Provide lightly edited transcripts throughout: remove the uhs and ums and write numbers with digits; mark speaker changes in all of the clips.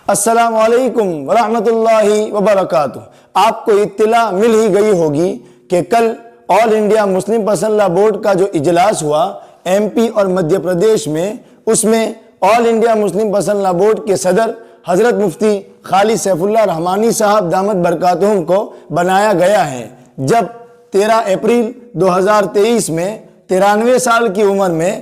Speaker 1: السلام علیکم ورحمۃ اللہ وبرکاتہ۔ آپ کو اطلاع مل ہی گئی ہوگی کہ کل آل انڈیا مسلم پرسنل لا بورڈ کا جو اجلاس ہوا ایم پی اور مدھیہ پردیش میں، اس میں آل انڈیا مسلم پرسنل لا بورڈ کے صدر حضرت مفتی خالد سیف اللہ رحمانی صاحب دامت برکاتہم کو بنایا گیا ہے۔ جب 13 اپریل 2023 میں 93 سال کی عمر میں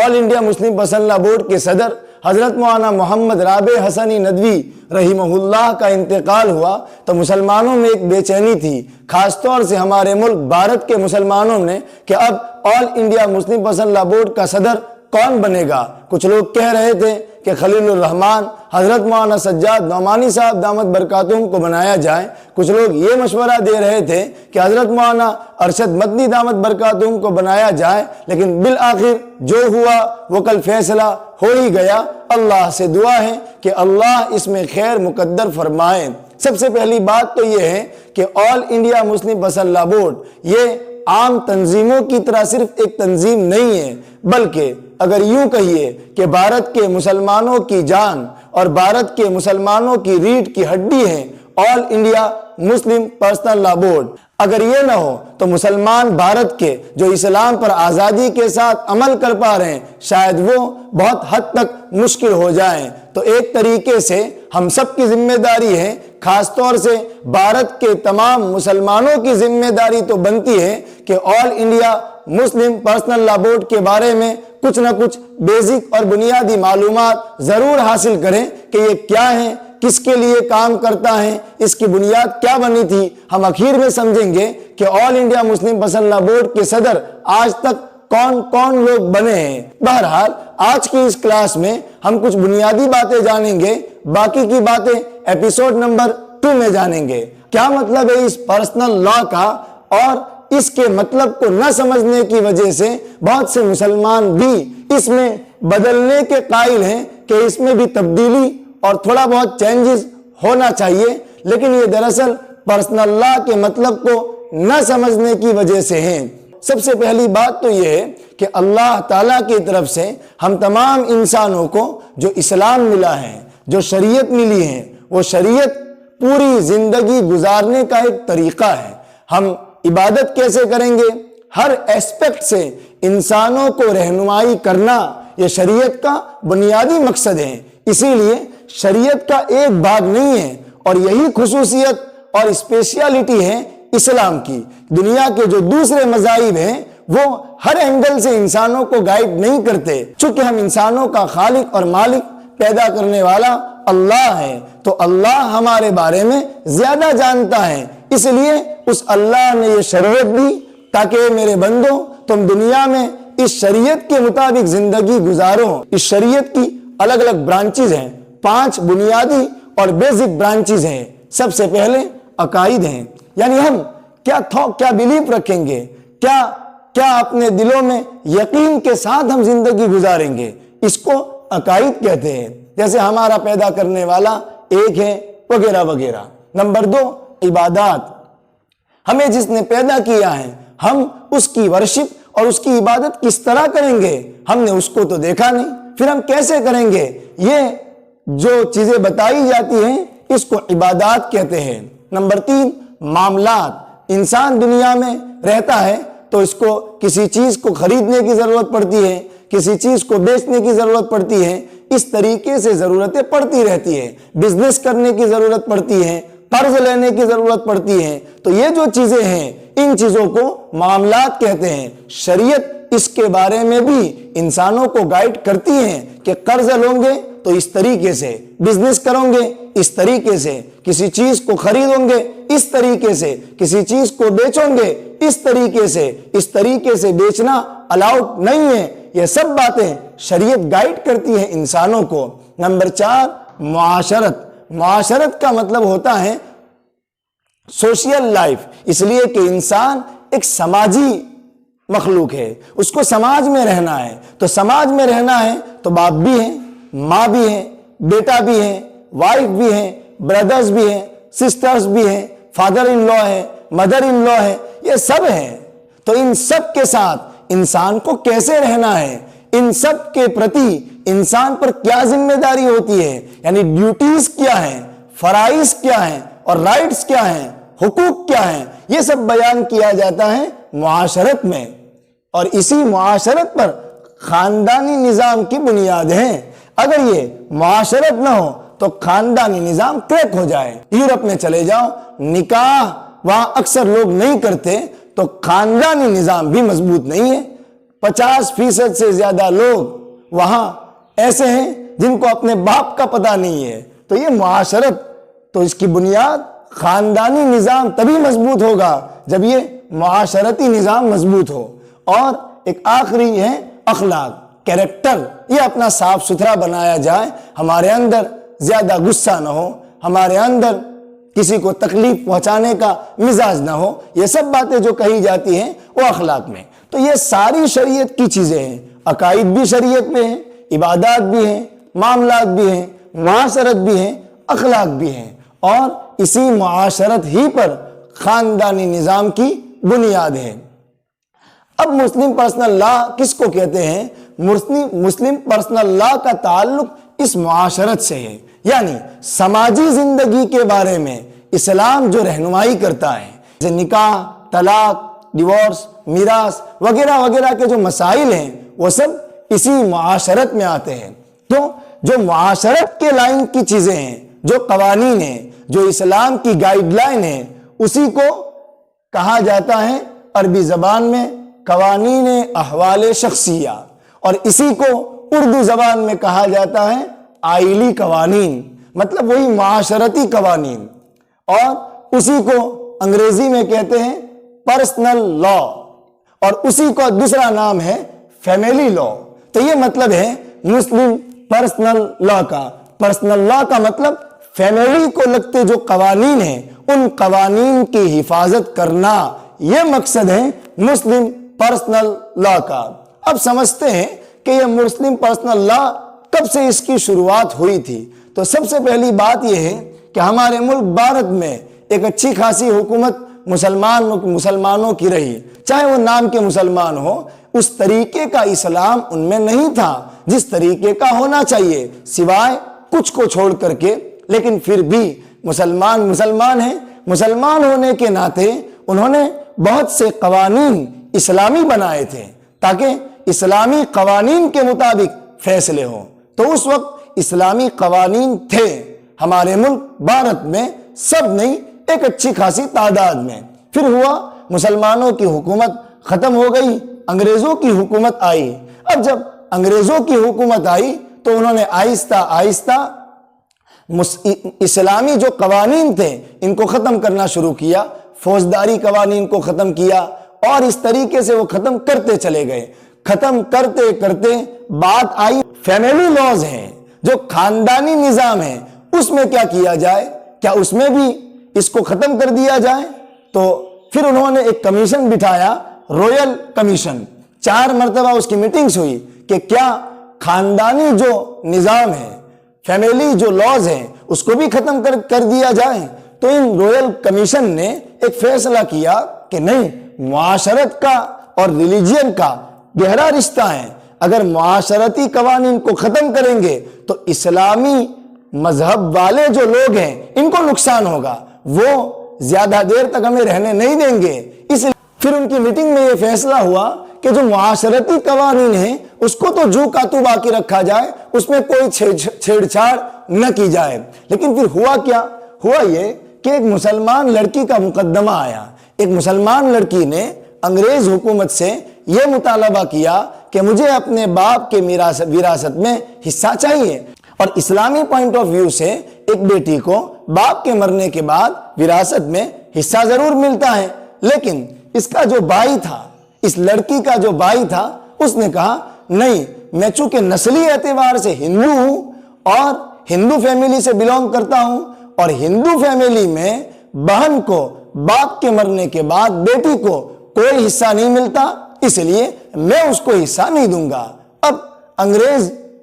Speaker 1: آل انڈیا مسلم پرسنل لا بورڈ کے صدر حضرت مولانا محمد رابع حسنی ندوی رحمہ اللہ کا انتقال ہوا تو مسلمانوں میں ایک بے چینی تھی، خاص طور سے ہمارے ملک بھارت کے مسلمانوں نے کہ اب آل انڈیا مسلم پرسنل لا بورڈ کا صدر کون بنے گا۔ کچھ لوگ کہہ رہے تھے کہ خلیل الرحمان حضرت مولانا سجاد نعمانی صاحب دامت برکاتہم کو بنایا جائے، کچھ لوگ یہ مشورہ دے رہے تھے کہ حضرت مولانا ارشد مدنی دامت برکاتہم کو بنایا جائے، لیکن بالآخر جو ہوا وہ کل فیصلہ ہو ہی گیا۔ اللہ سے دعا ہے کہ اللہ اس میں خیر مقدر فرمائے۔ سب سے پہلی بات تو یہ ہے کہ آل انڈیا مسلم پرسنل لا بورڈ یہ عام تنظیموں کی طرح صرف ایک تنظیم نہیں ہے، بلکہ اگر یوں کہیے کہ بھارت کے مسلمانوں کی جان اور بھارت کے مسلمانوں کی ریڑھ کی ہڈی ہے آل انڈیا مسلم پرسنل لا بورڈ۔ اگر یہ نہ ہو تو مسلمان بھارت کے جو اسلام پر آزادی کے ساتھ عمل کر پا رہے ہیں شاید وہ بہت حد تک مشکل ہو جائیں۔ تو ایک طریقے سے ہم سب کی ذمہ داری ہے، خاص طور سے بھارت کے تمام مسلمانوں کی ذمہ داری تو بنتی ہے کہ آل انڈیا مسلم پرسنل لا بورڈ کے بارے میں کچھ نہ کچھ بیسک اور بنیادی معلومات ضرور حاصل کریں کہ یہ کیا ہے، کس کے لیے کام کرتا ہے، اس کی بنیاد کیا بنی تھی۔ ہم آخر میں سمجھیں گے کہ آل انڈیا مسلم پرسنل لا بورڈ کے صدر آج تک کون کون لوگ بنے ہیں۔ بہرحال آج کی اس کلاس میں ہم کچھ بنیادی باتیں جانیں گے، باقی کی باتیں ایپیسوڈ نمبر 2 میں جانیں گے۔ کیا مطلب ہے اس پرسنل لا کا، اور اس کے مطلب کو نہ سمجھنے کی وجہ سے بہت سے مسلمان بھی اس میں بدلنے کے قائل ہیں کہ اس میں بھی تبدیلی اور تھوڑا بہت چینجز ہونا چاہیے، لیکن یہ دراصل پرسنل لا کے مطلب کو نہ سمجھنے کی وجہ سے ہیں۔ سب سے پہلی بات تو یہ ہے کہ اللہ تعالیٰ کی طرف سے ہم تمام انسانوں کو جو اسلام ملا ہے، جو شریعت ملی ہے، وہ شریعت پوری زندگی گزارنے کا ایک طریقہ ہے۔ ہم عبادت کیسے کریں گے، ہر ایسپیکٹ سے انسانوں کو رہنمائی کرنا یہ شریعت کا بنیادی مقصد ہے۔ اسی لیے شریعت کا ایک بھاگ نہیں ہے، اور یہی خصوصیت اور اسپیشلٹی ہے اسلام کی۔ دنیا کے جو دوسرے مذاہب ہیں وہ ہر اینگل سے انسانوں کو گائیڈ نہیں کرتے۔ چونکہ ہم انسانوں کا خالق اور مالک پیدا کرنے والا اللہ ہے، تو اللہ ہمارے بارے میں زیادہ جانتا ہے، اس لیے اس اللہ نے یہ شریعت دی تاکہ میرے بندوں تم دنیا میں اس شریعت کے مطابق زندگی گزارو۔ اس شریعت کی الگ الگ برانچز ہیں، 5 بنیادی اور بیسک برانچز ہیں۔ سب سے پہلے عقائد ہیں، یعنی ہم کیا بیلیف رکھیں گے، کیا اپنے دلوں میں یقین کے ساتھ ہم زندگی گزاریں گے، اس کو عقائد کہتے ہیں۔ جیسے ہمارا پیدا کرنے والا ایک ہے وغیرہ وغیرہ۔ نمبر 2 عبادات، ہمیں جس نے پیدا کیا ہے ہم اس کی ورشپ اور اس کی عبادت کس طرح کریں گے، ہم نے اس کو تو دیکھا نہیں، پھر ہم کیسے کریں گے؟ یہ جو چیزیں بتائی جاتی ہیں اس کو عبادات کہتے ہیں۔ نمبر 3 معاملات، انسان دنیا میں رہتا ہے تو اس کو کسی چیز کو خریدنے کی ضرورت پڑتی ہے، کسی چیز کو بیچنے کی ضرورت پڑتی ہے، اس طریقے سے ضرورتیں پڑتی رہتی ہیں۔ بزنس کرنے کی ضرورت پڑتی ہے، قرض لینے کی ضرورت پڑتی ہے، تو یہ جو چیزیں ہیں ان چیزوں کو معاملات کہتے ہیں۔ شریعت اس کے بارے میں بھی انسانوں کو گائیڈ کرتی ہے کہ قرض لوں گے تو اس طریقے سے، بزنس کروں گے اس طریقے سے، کسی چیز کو خریدوں گے اس طریقے سے، کسی چیز کو بیچوں گے اس طریقے سے بیچنا الاؤڈ نہیں ہے۔ یہ سب باتیں شریعت گائیڈ کرتی ہے انسانوں کو۔ نمبر 4 معاشرت، معاشرت کا مطلب ہوتا ہے سوشل لائف، اس لیے کہ انسان ایک سماجی مخلوق ہے، اس کو سماج میں رہنا ہے۔ تو سماج میں رہنا ہے تو باپ بھی ہیں، ماں بھی ہیں، بیٹا بھی ہیں، وائف بھی ہیں، بردرز بھی ہیں، سسٹرز بھی ہیں، فادر ان لا ہے، مدر ان لا ہے، یہ سب ہیں۔ تو ان سب کے ساتھ انسان کو کیسے رہنا ہے، ان سب کے پرتی انسان پر کیا ذمہ داری ہوتی ہے، یعنی ڈیوٹیز کیا ہیں، فرائض کیا ہیں اور رائٹس کیا ہیں، حقوق کیا ہیں، یہ سب بیان کیا جاتا ہے معاشرت میں، اور اسی معاشرت پر خاندانی نظام کی بنیاد ہیں۔ اگر یہ معاشرت نہ ہو تو خاندانی نظام کریک ہو جائے۔ یورپ میں چلے جاؤ، نکاح وہاں اکثر لوگ نہیں کرتے تو خاندانی نظام بھی مضبوط نہیں ہے۔ 50% سے زیادہ لوگ وہاں ایسے ہیں جن کو اپنے باپ کا پتہ نہیں ہے۔ تو یہ معاشرت، تو اس کی بنیاد خاندانی نظام تبھی مضبوط ہوگا جب یہ معاشرتی نظام مضبوط ہو۔ اور ایک آخری ہے اخلاق، کیریکٹر، یہ اپنا صاف ستھرا بنایا جائے، ہمارے اندر زیادہ غصہ نہ ہو، ہمارے اندر کسی کو تکلیف پہنچانے کا مزاج نہ ہو، یہ سب باتیں جو کہی جاتی ہیں وہ اخلاق میں۔ تو یہ ساری شریعت کی چیزیں ہیں، عقائد بھی شریعت میں ہیں، عبادات بھی ہیں، معاملات بھی ہیں، معاشرت بھی ہیں، اخلاق بھی ہیں، اور اسی معاشرت ہی پر خاندانی نظام کی بنیاد ہے۔ اب مسلم پرسنل لا کس کو کہتے ہیں؟ مسلم پرسنل لا کا تعلق اس معاشرت سے ہے، یعنی سماجی زندگی کے بارے میں اسلام جو رہنمائی کرتا ہے، جیسے نکاح، طلاق، ڈیورس، میراث وغیرہ وغیرہ کے جو مسائل ہیں وہ سب اسی معاشرت میں آتے ہیں۔ تو جو معاشرت کے لائن کی چیزیں ہیں، جو قوانین ہیں، جو اسلام کی گائیڈ لائن ہیں، اسی کو کہا جاتا ہے عربی زبان میں قوانین احوال شخصیہ، اور اسی کو اردو زبان میں کہا جاتا ہے آئلی قوانین، مطلب وہی معاشرتی قوانین، اور اسی کو انگریزی میں کہتے ہیں پرسنل لا، اور اسی کا دوسرا نام ہے فیملی لا۔ تو یہ مطلب ہے مسلم پرسنل لا کا۔ پرسنل لا کا مطلب فیملی کو لگتے جو قوانین ہیں ان قوانین کی حفاظت کرنا، یہ مقصد ہے مسلم پرسنل لا کا۔ اب سمجھتے ہیں کہ یہ مسلم پرسنل لا کب سے اس کی شروعات ہوئی تھی۔ تو سب سے پہلی بات یہ ہے کہ ہمارے ملک بھارت میں ایک اچھی خاصی حکومت مسلمانوں کی رہی، چاہے وہ نام کے مسلمان ہو، اس طریقے کا اسلام ان میں نہیں تھا جس طریقے کا ہونا چاہیے، سوائے کچھ کو چھوڑ کر کے، لیکن پھر بھی مسلمان ہیں۔ مسلمان ہونے کے ناطے انہوں نے بہت سے قوانین اسلامی بنائے تھے تاکہ اسلامی قوانین کے مطابق فیصلے ہوں۔ تو اس وقت اسلامی قوانین تھے ہمارے ملک بھارت میں، سب نہیں، ایک اچھی خاصی تعداد میں۔ پھر ہوا مسلمانوں کی حکومت ختم ہو گئی، انگریزوں کی حکومت آئی۔ اب جب انگریزوں کی حکومت آئی تو انہوں نے آہستہ آہستہ اسلامی جو قوانین تھے ان کو ختم کرنا شروع کیا، فوجداری قوانین کو ختم کیا، اور اس طریقے سے وہ ختم کرتے چلے گئے۔ ختم کرتے کرتے بات آئی فیملی لاز ہیں، جو خاندانی نظام ہے، اس میں کیا کیا جائے، کیا اس میں بھی اس کو ختم کر دیا جائے؟ تو پھر انہوں نے ایک کمیشن بٹھایا، رویل کمیشن، 4 مرتبہ اس کی میٹنگز ہوئی کہ کیا خاندانی جو نظام ہے، فیملی جو لاز ہیں، اس کو بھی ختم کر دیا جائے۔ تو ان رویل کمیشن نے ایک فیصلہ کیا کہ نہیں، معاشرت کا اور ریلیجین کا گہرا رشتہ ہے، اگر معاشرتی قوانین کو ختم کریں گے تو اسلامی مذہب والے جو لوگ ہیں ان کو نقصان ہوگا، وہ زیادہ دیر تک ہمیں رہنے نہیں دیں گے۔ اس لیے پھر ان کی میٹنگ میں یہ فیصلہ ہوا کہ جو معاشرتی قوانین ہیں اس کو تو جو کا تو باقی رکھا جائے، اس میں کوئی چھیڑ چھاڑ نہ کی جائے۔ لیکن پھر ہوا کیا؟ ہوا یہ کہ ایک مسلمان لڑکی کا مقدمہ آیا۔ ایک مسلمان لڑکی نے انگریز حکومت سے یہ مطالبہ کیا کہ مجھے اپنے باپ کے وراثت میں حصہ چاہیے، اور اسلامی پوائنٹ آف ویو سے ایک بیٹی کو باپ کے مرنے کے بعد وراثت میں حصہ ضرور ملتا ہے، لیکن اس کا جو بھائی تھا، اس لڑکی کا جو بھائی تھا، اس نے کہا نہیں، میں چونکہ نسلی اعتبار سے ہندو ہوں اور ہندو فیملی سے بلونگ کرتا ہوں، اور ہندو فیملی میں بہن کو باپ کے مرنے کے بعد بیٹی کو کوئی حصہ نہیں ملتا، اس لیے میں اس کو حصہ نہیں دوں گا۔ اب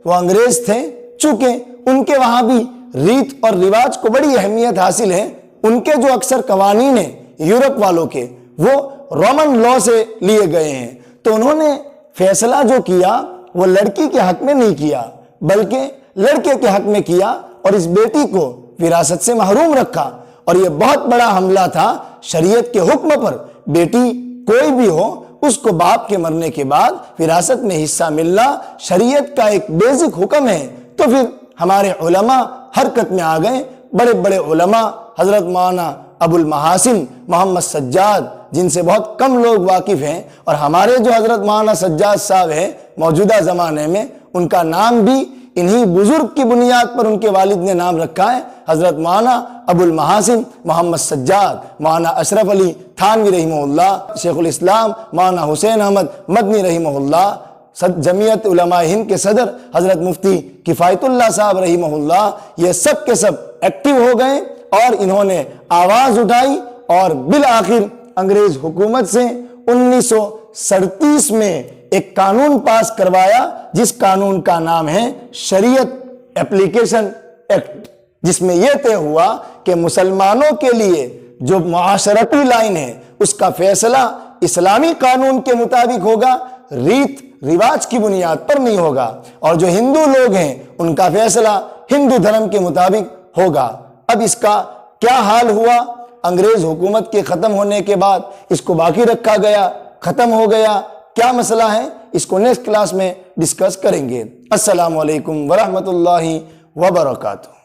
Speaker 1: وہ انگریز تھے، چونکہ ان کے وہاں بھی ریت اور رواج کو بڑی اہمیت حاصل ہے، ان کے جو اکثر قوانین ہیں یورپ والوں کے، وہ رومن لا سے لیے گئے ہیں۔ تو انہوں نے فیصلہ جو کیا وہ لڑکی کے حق میں نہیں کیا بلکہ لڑکے کے حق میں کیا اور اس بیٹی کو وراثت سے محروم رکھا، اور یہ بہت بڑا حملہ تھا شریعت کے حکم پر۔ بیٹی کوئی بھی ہو، اس کو باپ کے مرنے کے بعد وراثت میں حصہ ملنا شریعت کا ایک بیسک حکم ہے۔ تو پھر ہمارے علماء حرکت میں آ گئے، بڑے بڑے علماء، حضرت مولانا ابو المحاسن محمد سجاد، جن سے بہت کم لوگ واقف ہیں، اور ہمارے جو حضرت مولانا سجاد صاحب ہیں موجودہ زمانے میں، ان کا نام بھی انہی بزرگ کی بنیاد پر ان کے والد نے نام رکھا ہے، حضرت مولانا ابو المحاسن محمد سجاد، مولانا اشرف علی تھانوی رحمہ اللہ، شیخ الاسلام مولانا حسین احمد مدنی رحمہ اللہ، جمعیت علماء ہند کے صدر حضرت مفتی کفایت اللہ صاحب رحمہ اللہ، یہ سب کے سب ایکٹیو ہو گئے اور انہوں نے آواز اٹھائی، اور بالآخر انگریز حکومت سے 1937 میں ایک قانون پاس کروایا، جس قانون کا نام ہے شریعت اپلیکیشن ایکٹ، جس میں یہ طے ہوا کہ مسلمانوں کے لیے جو معاشرتی لائن ہے اس کا فیصلہ اسلامی قانون کے مطابق ہوگا، ریت رواج کی بنیاد پر نہیں ہوگا، اور جو ہندو لوگ ہیں ان کا فیصلہ ہندو دھرم کے مطابق ہوگا۔ اب اس کا کیا حال ہوا؟ انگریز حکومت کے ختم ہونے کے بعد اس کو باقی رکھا گیا، ختم ہو گیا، کیا مسئلہ ہے اس کو نیکسٹ کلاس میں ڈسکس کریں گے۔ السلام علیکم ورحمۃ اللہ وبرکاتہ۔